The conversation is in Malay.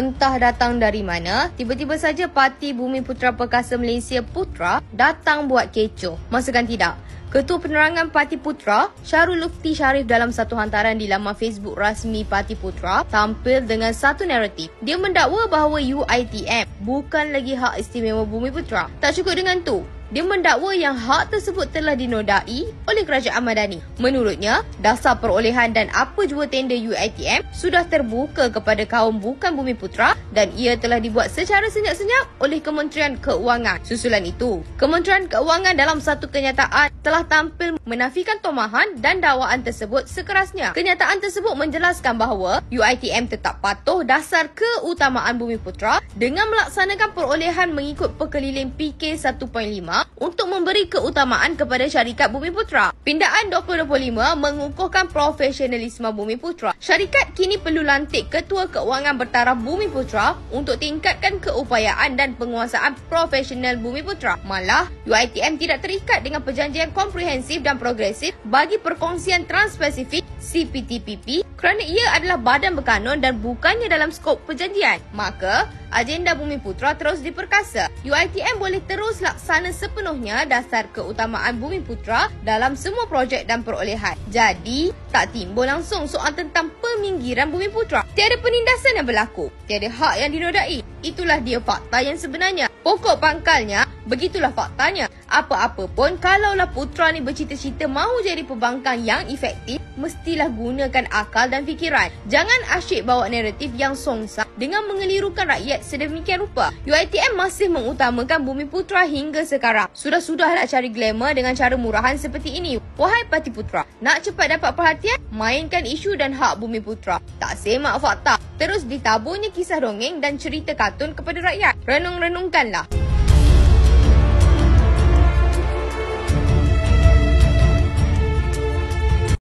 Entah datang dari mana, tiba-tiba saja Parti Bumiputera Perkasa Malaysia Putra datang buat kecoh. Masakan tidak? Ketua Penerangan Parti Putra, Syarul Lufti Sharif dalam satu hantaran di laman Facebook rasmi Parti Putra tampil dengan satu naratif. Dia mendakwa bahawa UiTM bukan lagi hak istimewa Bumiputera. Tak cukup dengan tu, dia mendakwa yang hak tersebut telah dinodai oleh Kerajaan Madani. Menurutnya, dasar perolehan dan apa jua tender UiTM sudah terbuka kepada kaum bukan Bumiputera dan ia telah dibuat secara senyap-senyap oleh Kementerian Keuangan. Susulan itu, Kementerian Keuangan dalam satu kenyataan telah tampil menafikan tomahan dan dakwaan tersebut sekerasnya. Kenyataan tersebut menjelaskan bahawa UiTM tetap patuh dasar keutamaan Bumiputera dengan melaksanakan perolehan mengikut perkeliling PK 1.5 untuk memberi keutamaan kepada syarikat Bumiputera. Pindaan 2025 mengukuhkan profesionalisme Bumiputera. Syarikat kini perlu lantik Ketua Keuangan Bertaraf Bumiputera untuk tingkatkan keupayaan dan penguasaan profesional Bumiputera. Malah, UiTM tidak terikat dengan perjanjian komprehensif dan progresif bagi perkongsian Trans-Pasifik CPTPP kerana ia adalah badan berkanun dan bukannya dalam skop perjanjian. Maka, agenda Bumiputera terus diperkasa. UiTM boleh terus laksana sepenuhnya dasar keutamaan Bumiputera dalam semua projek dan perolehan. Jadi, tak timbul langsung soal tentang peminggiran Bumiputera. Tiada penindasan yang berlaku, tiada hak yang dinodai. Itulah dia fakta yang sebenarnya. Pokok pangkalnya, begitulah faktanya. Apa-apa pun, kalaulah Putra ni bercita-cita mahu jadi pembangkang yang efektif, mestilah gunakan akal dan fikiran. Jangan asyik bawa naratif yang songsang dengan mengelirukan rakyat sedemikian rupa. UiTM masih mengutamakan Bumiputera hingga sekarang. Sudah-sudah nak cari glamour dengan cara murahan seperti ini. Wahai Parti Putra, nak cepat dapat perhatian? Mainkan isu dan hak Bumiputera. Tak semak fakta. Terus ditaburnya kisah dongeng dan cerita kartun kepada rakyat. Renung-renungkanlah.